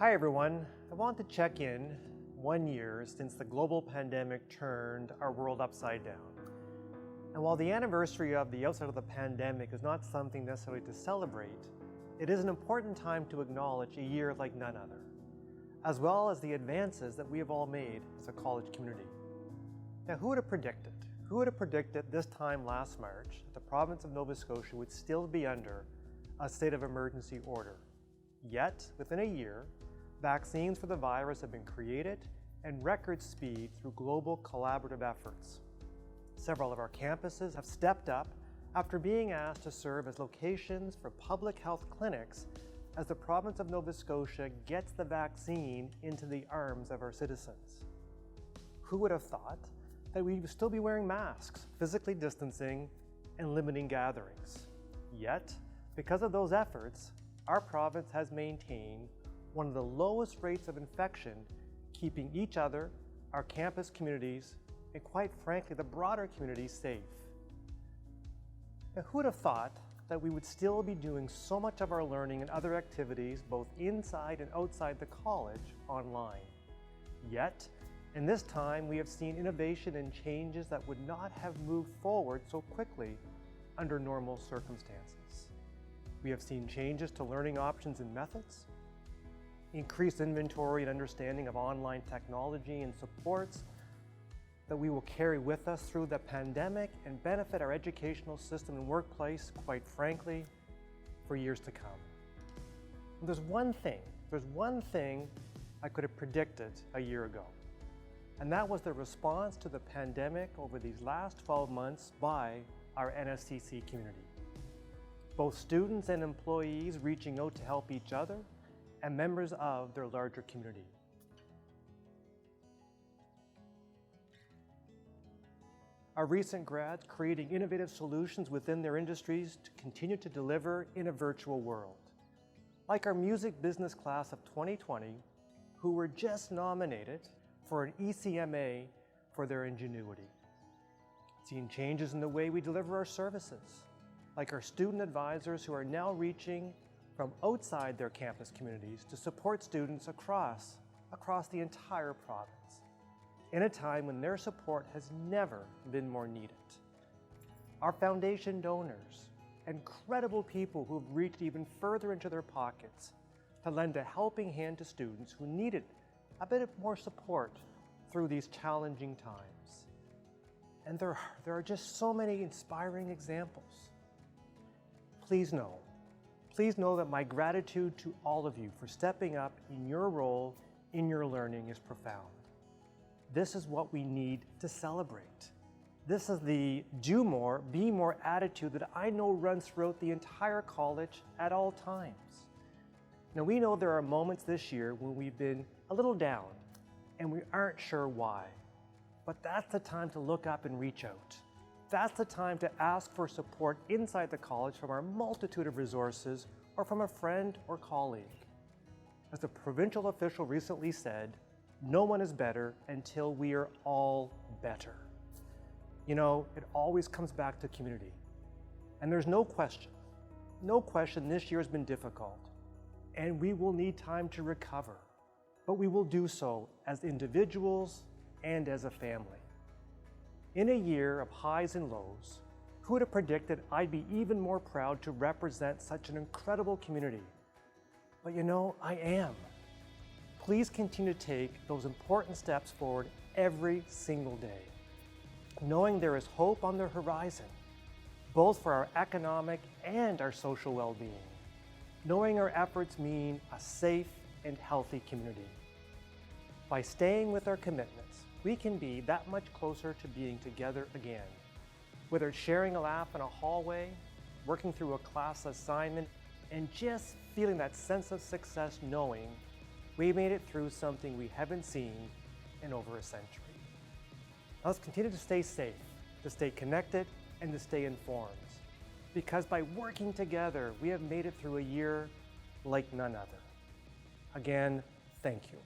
Hi everyone, I want to check in 1 year since the global pandemic turned our world upside down. And while the anniversary of the outset of the pandemic is not something necessarily to celebrate, it is an important time to acknowledge a year like none other, as well as the advances that we have all made as a college community. Now, who would have predicted? Who would have predicted this time last March that the province of Nova Scotia would still be under a state of emergency order? Yet, within a year, vaccines for the virus have been created and record speed through global collaborative efforts. Several of our campuses have stepped up after being asked to serve as locations for public health clinics as the province of Nova Scotia gets the vaccine into the arms of our citizens. Who would have thought that we would still be wearing masks, physically distancing, and limiting gatherings? Yet, because of those efforts, our province has maintained one of the lowest rates of infection, keeping each other, our campus communities, and quite frankly, the broader community safe. Now, who would have thought that we would still be doing so much of our learning and other activities, both inside and outside the college, online? Yet, in this time, we have seen innovation and changes that would not have moved forward so quickly under normal circumstances. We have seen changes to learning options and methods, increased inventory and understanding of online technology and supports that we will carry with us through the pandemic and benefit our educational system and workplace, quite frankly, for years to come. And there's one thing I could have predicted a year ago, and that was the response to the pandemic over these last 12 months by our NSCC community. Both students and employees reaching out to help each other and members of their larger community. Our recent grads creating innovative solutions within their industries to continue to deliver in a virtual world. Like our music business class of 2020, who were just nominated for an ECMA for their ingenuity. Seeing changes in the way we deliver our services, like our student advisors who are now reaching from outside their campus communities to support students across the entire province, in a time when their support has never been more needed. Our foundation donors, incredible people who have reached even further into their pockets to lend a helping hand to students who needed a bit more support through these challenging times. And there are just so many inspiring examples. Please know that my gratitude to all of you for stepping up in your role in your learning is profound. This is what we need to celebrate. This is the do more, be more attitude that I know runs throughout the entire college at all times. Now, we know there are moments this year when we've been a little down and we aren't sure why, but that's the time to look up and reach out. That's the time to ask for support inside the college from our multitude of resources or from a friend or colleague. As the provincial official recently said, no one is better until we are all better. You know, it always comes back to community. And there's no question this year has been difficult, and we will need time to recover, but we will do so as individuals and as a family. In a year of highs and lows, who would have predicted I'd be even more proud to represent such an incredible community? But you know, I am. Please continue to take those important steps forward every single day, knowing there is hope on the horizon, both for our economic and our social well-being, knowing our efforts mean a safe and healthy community. By staying with our commitments, we can be that much closer to being together again. Whether it's sharing a laugh in a hallway, working through a class assignment, and just feeling that sense of success knowing we made it through something we haven't seen in over a century. Now let's continue to stay safe, to stay connected, and to stay informed. Because by working together, we have made it through a year like none other. Again, thank you.